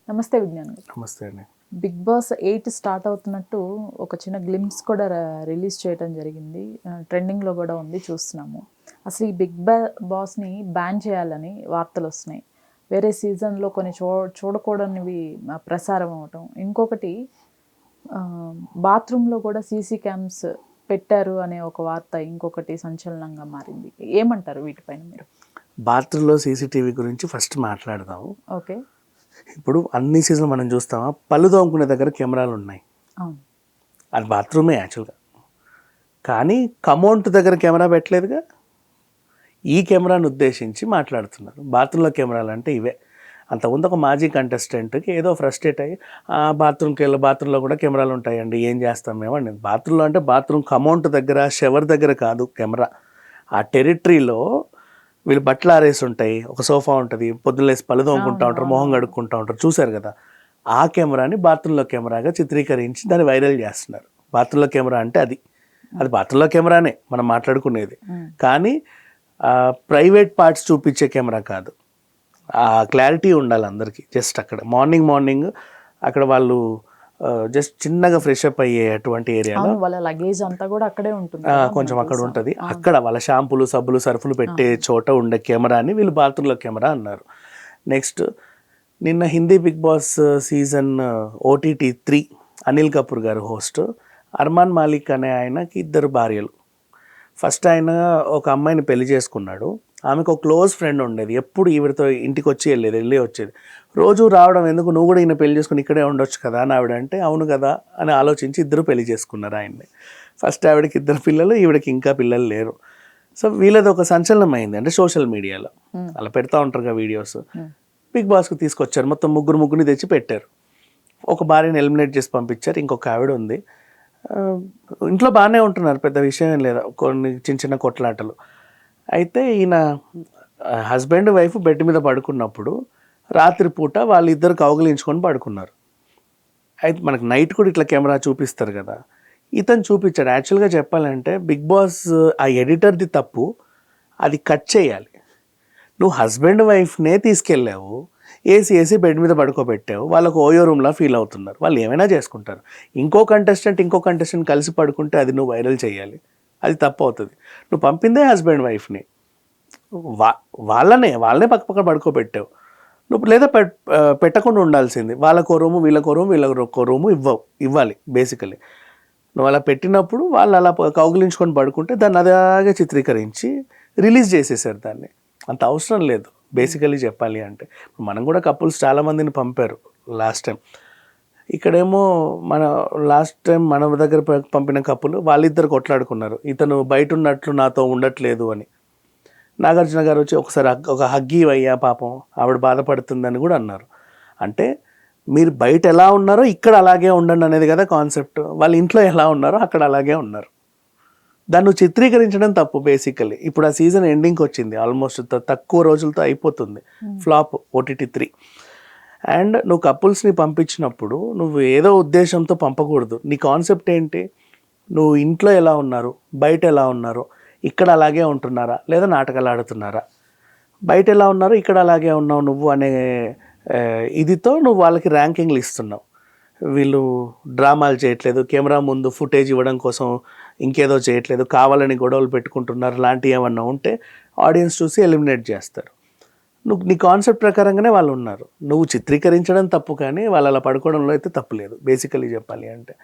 నమస్తే విజ్ఞాన్ గారు. నమస్తే అండి. బిగ్ బాస్ 8 స్టార్ట్ అవుతున్నట్టు ఒక చిన్న గ్లింప్స్ కూడా రిలీజ్ చేయడం జరిగింది. ట్రెండింగ్లో కూడా ఉంది, చూస్తున్నాము. అసలు ఈ బాస్ని బ్యాన్ చేయాలని వార్తలు వస్తున్నాయి. వేరే సీజన్లో కొన్ని చూడకూడనివి ప్రసారం అవటం. ఇంకొకటి బాత్రూంలో కూడా సీసీ క్యామ్స్ పెట్టారు అనే ఒక వార్త ఇంకొకటి సంచలనంగా మారింది. ఏమంటారు వీటిపైన మీరు? బాత్రూంలో సీసీటీవీ గురించి ఫస్ట్ మాట్లాడదాము. ఓకే. ఇప్పుడు అన్ని సీజన్లు మనం చూస్తామా, పళ్ళు తోముకునే దగ్గర కెమెరాలు ఉన్నాయి. అవును, అది బాత్రూమే యాక్చువల్గా. కానీ కమౌంట్ దగ్గర కెమెరా పెట్టలేదుగా. ఈ కెమెరాను ఉద్దేశించి మాట్లాడుతున్నారు. బాత్రూంలో కెమెరాలు అంటే ఇవే. అంతకుముందు ఒక మాజీ కంటెస్టెంట్కి ఏదో ఫ్రస్ట్రేట్ అయ్యి బాత్రూమ్కి వెళ్ళి బాత్రూంలో కూడా కెమెరాలు ఉంటాయండి, ఏం చేస్తాం మేము అండి. బాత్రూంలో అంటే బాత్రూమ్ కమౌంట్ దగ్గర, షవర్ దగ్గర కాదు కెమెరా. ఆ టెరిటరీలో వీళ్ళు బట్టలు ఆరేసి ఉంటాయి, ఒక సోఫా ఉంటుంది, పొద్దున్నేసి పళ్ళు తోముకుంటూ ఉంటారు, మొహం కడుక్కుంటూ ఉంటారు, చూశారు కదా. ఆ కెమెరాని బాత్రూంలో కెమెరాగా చిత్రీకరించి దాన్ని వైరల్ చేస్తున్నారు. బాత్రూంలో కెమెరా అంటే అది బాత్రూంలో కెమెరానే మనం మాట్లాడుకునేది. కానీ ప్రైవేట్ పార్ట్స్ చూపించే కెమెరా కాదు. ఆ క్లారిటీ ఉండాలి అందరికీ. జస్ట్ అక్కడ మార్నింగ్ అక్కడ వాళ్ళు జస్ట్ చిన్నగా ఫ్రెష్ అప్ అయ్యే అటువంటి ఏరియాలో వాళ్ళ లగేజ్ అంతా కూడా అక్కడే ఉంటుంది, కొంచెం అక్కడ ఉంటుంది. అక్కడ వాళ్ళ షాంపూలు, సబ్బులు, సర్ఫులు పెట్టే చోట ఉండే కెమెరాని వీళ్ళు బాత్రూంలో కెమెరా అన్నారు. నెక్స్ట్, నిన్న Hindi Bigg Boss season OTT 3 Anil Kapoor గారు హోస్ట్. అర్మాన్ మాలిక్ అనే ఆయనకి 2 భార్యలు. ఫస్ట్ ఆయన ఒక అమ్మాయిని పెళ్లి చేసుకున్నాడు. ఆమెకు ఒక క్లోజ్ ఫ్రెండ్ ఉండేది, ఎప్పుడు ఈవిడతో ఇంటికి వచ్చి వెళ్ళి వచ్చేది. రోజు రావడం ఎందుకు, నువ్వు కూడా ఈయన పెళ్లి చేసుకుని ఇక్కడే ఉండొచ్చు కదా అని ఆవిడ అంటే, అవును కదా అని ఆలోచించి 2 పెళ్లి చేసుకున్నారు ఆయన్ని. ఫస్ట్ ఆవిడకి 2 పిల్లలు, ఈవిడకి ఇంకా పిల్లలు లేరు. సో వీళ్ళది ఒక సంచలనం అయింది. అంటే సోషల్ మీడియాలో అలా పెడతా ఉంటారు కదా వీడియోస్. బిగ్ బాస్కి తీసుకొచ్చారు, మొత్తం ముగ్గురిని తెచ్చి పెట్టారు. ఒక భార్యని ఎలిమినేట్ చేసి పంపించారు, ఇంకొక ఆవిడ ఉంది. ఇంట్లో బాగానే ఉంటున్నారు, పెద్ద విషయం ఏం లేదా, కొన్ని చిన్న కొట్లాటలు. అయితే ఈయన హస్బెండ్ వైఫ్ బెడ్ మీద పడుకున్నప్పుడు రాత్రిపూట వాళ్ళిద్దరు కౌగిలించుకొని పడుకున్నారు. అయితే మనకు నైట్ కూడా ఇట్లా కెమెరా చూపిస్తారు కదా, ఇతను చూపించాడు. యాక్చువల్గా చెప్పాలంటే బిగ్ బాస్ ఆ ఎడిటర్ది తప్పు, అది కట్ చేయాలి. నువ్వు హస్బెండ్ వైఫ్నే తీసుకెళ్ళావు, ఏసీ బెడ్ మీద పడుకోబెట్టావు, వాళ్ళకు ఓయో రూమ్లా ఫీల్ అవుతున్నారు, వాళ్ళు ఏమైనా చేసుకుంటారు. ఇంకో కంటెస్టెంట్ కలిసి పడుకుంటే అది నువ్వు వైరల్ చేయాలి, అది తప్పు అవుతుంది. నువ్వు పంపిందే హస్బెండ్ వైఫ్ని, వాళ్ళనే పక్క పడుకోబెట్టావు నువ్వు. లేదా పెట్టకుండా ఉండాల్సింది. వాళ్ళకో రూము, వీళ్ళకో రూము ఇవ్వాలి బేసికలీ. నువ్వు అలా పెట్టినప్పుడు వాళ్ళు అలా కౌగిలించుకొని పడుకుంటే దాన్ని అలాగే చిత్రీకరించి రిలీజ్ చేసేసారు. దాన్ని అంత అవసరం లేదు బేసికలీ చెప్పాలి అంటే. మనం కూడా కపుల్స్ చాలామందిని పంపారు లాస్ట్ టైం. ఇక్కడేమో లాస్ట్ టైం మన దగ్గర పంపిన కప్పులు వాళ్ళిద్దరు కొట్లాడుకున్నారు, ఇతను బయట ఉన్నట్లు నాతో ఉండట్లేదు అని. నాగార్జున గారు వచ్చి ఒకసారి ఒక హగ్గి అయ్యా పాపం ఆవిడ బాధపడుతుందని కూడా అన్నారు. అంటే మీరు బయట ఎలా ఉన్నారో ఇక్కడ అలాగే ఉండండి అనేది కదా కాన్సెప్ట్. వాళ్ళ ఇంట్లో ఎలా ఉన్నారో అక్కడ అలాగే ఉన్నారు. దాన్ని చిత్రీకరించడం తప్పు బేసికలీ. ఇప్పుడు ఆ సీజన్ ఎండింగ్కి వచ్చింది, ఆల్మోస్ట్ తక్కువ రోజులతో అయిపోతుంది. Flop OTT 3. అండ్ నువ్వు కపుల్స్ని పంపించినప్పుడు నువ్వు ఏదో ఉద్దేశంతో పంపకూడదు. నీ కాన్సెప్ట్ ఏంటి, నువ్వు ఇంట్లో ఎలా ఉన్నారు, బయట ఎలా ఉన్నారు, ఇక్కడ అలాగే ఉంటున్నారా లేదా నాటకాలు ఆడుతున్నారా, బయట ఎలా ఉన్నారు ఇక్కడ అలాగే ఉన్నావు నువ్వు అనే ఇదితో నువ్వు వాళ్ళకి ర్యాంకింగ్లు ఇస్తున్నావు. వీళ్ళు డ్రామాలు చేయట్లేదు, కెమెరా ముందు ఫుటేజ్ ఇవ్వడం కోసం ఇంకేదో చేయట్లేదు, కావాలని గొడవలు పెట్టుకుంటున్నారు లాంటివి ఏమన్నా ఉంటే ఆడియన్స్ చూసి ఎలిమినేట్ చేస్తారు. నువ్వు నీ కాన్సెప్ట్ ప్రకారంగానే వాళ్ళు ఉన్నారు, నువ్వు చిత్రీకరించడం తప్పు, కానీ వాళ్ళు అలా పడుకోవడంలో అయితే తప్పు లేదు బేసికలీ చెప్పాలి అంటే.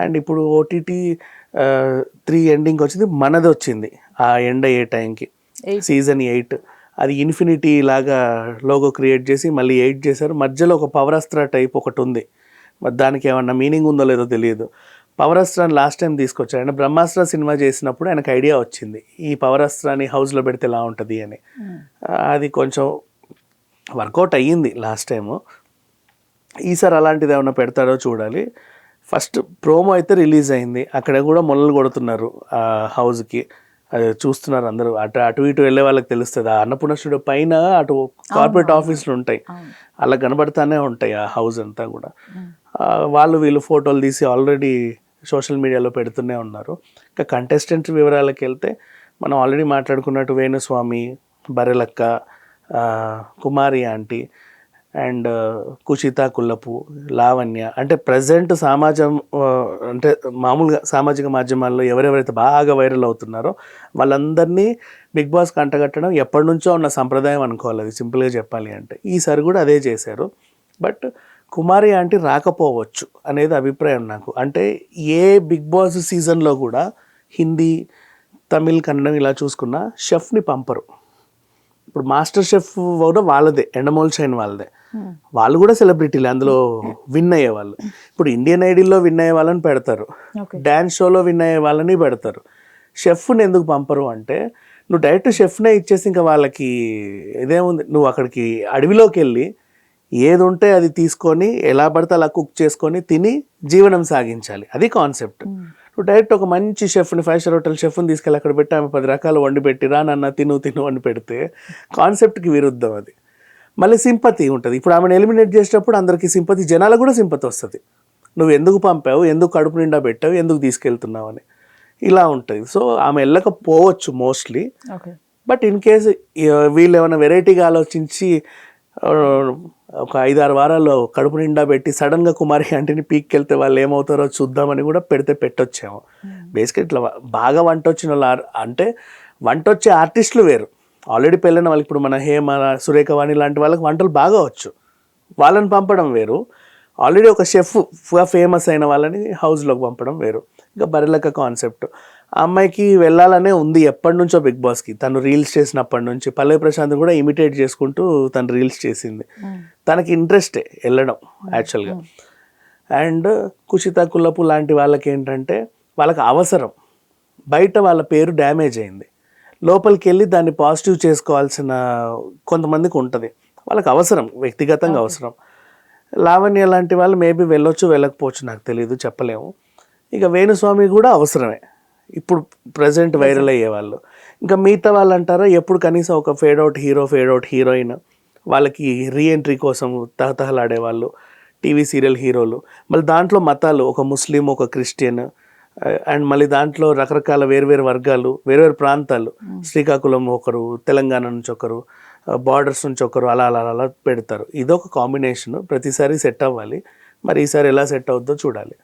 అండ్ ఇప్పుడు OTT 3 ఎండింగ్ వచ్చింది, మనది వచ్చింది ఆ ఎండ్ అయ్యే టైంకి సీజన్ 8. అది ఇన్ఫినిటీ లాగా లోగో క్రియేట్ చేసి మళ్ళీ 8 చేశారు. మధ్యలో ఒక పవరాస్త్ర టైప్ ఒకటి ఉంది, మరి దానికి ఏమన్నా మీనింగ్ ఉందో లేదో తెలియదు. పవరాస్త్రాన్ని లాస్ట్ టైం తీసుకొచ్చారు. ఆయన బ్రహ్మాస్త్ర సినిమా చేసినప్పుడు ఆయనకు ఐడియా వచ్చింది ఈ పవరాస్త్రాన్ని హౌస్లో పెడితే ఎలా ఉంటుంది అని. అది కొంచెం వర్కౌట్ అయ్యింది లాస్ట్ టైము. ఈసారి అలాంటిది ఏమన్నా పెడతాడో చూడాలి. ఫస్ట్ ప్రోమో అయితే రిలీజ్ అయింది, అక్కడ కూడా మొలలు కొడుతున్నారు ఆ హౌస్కి. అది చూస్తున్నారు అందరూ, అటు ఇటు వెళ్ళే వాళ్ళకి తెలుస్తుంది. ఆ అన్నపూర్ణ స్టూడియో పైన అటు కార్పొరేట్ ఆఫీసులు ఉంటాయి, అలా కనబడతానే ఉంటాయి ఆ హౌస్ అంతా కూడా. వీళ్ళు ఫోటోలు తీసి ఆల్రెడీ సోషల్ మీడియాలో పెడుతూనే ఉన్నారు. ఇంకా కంటెస్టెంట్ వివరాలకు వెళ్తే మనం ఆల్రెడీ మాట్లాడుకున్నట్టు వేణుస్వామి, బరెలక్క, కుమారి ఆంటీ, అండ్ కుషిత కుల్లపు, లావణ్య, అంటే ప్రజెంట్ సమాజం అంటే మామూలుగా సామాజిక మాధ్యమాల్లో ఎవరెవరైతే బాగా వైరల్ అవుతున్నారో వాళ్ళందరినీ బిగ్ బాస్కి అంటగట్టడం ఎప్పటి నుంచో ఉన్న సంప్రదాయం అనుకోవాలి, అది సింపుల్గా చెప్పాలి అంటే. ఈసారి కూడా అదే చేశారు. బట్ కుమారి ఆంటీ రాకపోవచ్చు అనేది అభిప్రాయం నాకు. అంటే ఏ బిగ్ బాస్ సీజన్లో కూడా హిందీ, తమిళ్, కన్నడం ఇలా చూసుకున్న షెఫ్ని పంపరు. ఇప్పుడు మాస్టర్ షెఫ్ కూడా వాళ్ళదే, ఎండమోల్ షైన్ వాళ్ళదే. వాళ్ళు కూడా సెలబ్రిటీలు, అందులో విన్ అయ్యే వాళ్ళు. ఇప్పుడు ఇండియన్ ఐడీల్లో విన్ అయ్యే వాళ్ళని పెడతారు, డ్యాన్స్ షోలో విన్ అయ్యే వాళ్ళని పెడతారు. షెఫ్ని ఎందుకు పంపరు అంటే, నువ్వు డైరెక్ట్ షెఫ్నే ఇచ్చేసి ఇంకా వాళ్ళకి ఇదేముంది, నువ్వు అక్కడికి అడవిలోకి వెళ్ళి ఏది ఉంటే అది తీసుకొని ఎలా పడితే అలా కుక్ చేసుకొని తిని జీవనం సాగించాలి, అది కాన్సెప్ట్. నువ్వు డైరెక్ట్ ఒక మంచి షెఫ్ని, 5 స్టార్ హోటల్ షెఫ్ని తీసుకెళ్ళి అక్కడ పెట్టి ఆమె 10 రకాలు వండి పెట్టి రా నన్న తిను అని పెడితే కాన్సెప్ట్కి విరుద్ధం అది. మళ్ళీ సింపతి ఉంటుంది. ఇప్పుడు ఆమెను ఎలిమినేట్ చేసేటప్పుడు అందరికీ సింపతి, జనాలకు కూడా సింపతి వస్తుంది. నువ్వు ఎందుకు పంపావు, ఎందుకు కడుపు నిండా పెట్టావు, ఎందుకు తీసుకెళ్తున్నావు అని ఇలా ఉంటుంది. సో ఆమె వెళ్ళకపోవచ్చు మోస్ట్లీ. బట్ ఇన్ కేసు వీళ్ళు ఏమైనా వెరైటీగా ఆలోచించి ఒక 5-6 వారాల్లో కడుపు నిండా పెట్టి సడన్గా కుమారి ఆంటీని పీక్కెళ్తే వాళ్ళు ఏమవుతారో చూద్దామని కూడా పెట్టొచ్చాము. బేసిక్గా ఇట్లా బాగా వంట వచ్చిన వాళ్ళు, అంటే వంట వచ్చే ఆర్టిస్టులు వేరు, ఆల్రెడీ పెళ్ళైన వాళ్ళకి. ఇప్పుడు మన హేమ, సురేఖవాణి లాంటి వాళ్ళకి వంటలు బాగా వచ్చు, వాళ్ళని పంపడం వేరు. ఆల్రెడీ ఒక షెఫ్గా ఫేమస్ అయిన వాళ్ళని హౌస్లోకి పంపడం వేరు. ఇంకా బరిలక కాన్సెప్ట్, ఆ అమ్మాయికి వెళ్ళాలనే ఉంది ఎప్పటి నుంచో బిగ్ బాస్కి. తను రీల్స్ చేసినప్పటి నుంచి పల్లవి ప్రశాంత్ కూడా ఇమిటేట్ చేసుకుంటూ తను రీల్స్ చేసింది. తనకి ఇంట్రెస్టే వెళ్ళడం యాక్చువల్గా. అండ్ కుషిత కుల్లపు లాంటి వాళ్ళకి ఏంటంటే వాళ్ళకి అవసరం, బయట వాళ్ళ పేరు డ్యామేజ్ అయింది, లోపలికి వెళ్ళి దాన్ని పాజిటివ్ చేసుకోవాల్సిన కొంతమందికి ఉంటుంది, వాళ్ళకి అవసరం, వ్యక్తిగతంగా అవసరం. లావణ్య లాంటి వాళ్ళు మేబీ వెళ్ళొచ్చు వెళ్ళకపోవచ్చు, నాకు తెలియదు, చెప్పలేము. ఇక వేణుస్వామి కూడా అవసరమే ఇప్పుడు ప్రజెంట్ వైరల్ అయ్యే వాళ్ళు. ఇంకా మిగతా వాళ్ళు అంటారా, ఎప్పుడు కనీసం ఒక fade out hero, fade out heroine, వాళ్ళకి రీఎంట్రీ కోసం తహతహలాడేవాళ్ళు, టీవీ సీరియల్ హీరోలు. మళ్ళీ దాంట్లో మతాలు, ఒక ముస్లిం, ఒక క్రిస్టియన్, అండ్ మళ్ళీ దాంట్లో రకరకాల వేరువేరు వర్గాలు, వేరువేరు ప్రాంతాలు, శ్రీకాకుళం ఒకరు, తెలంగాణ నుంచి ఒకరు, బార్డర్స్ నుంచి ఒకరు, అలా అలా అలా పెడతారు. ఇదొక కాంబినేషన్, ప్రతిసారి సెట్ అవ్వాలి. మరి ఈసారి ఎలా సెట్ అవుద్దో చూడాలి.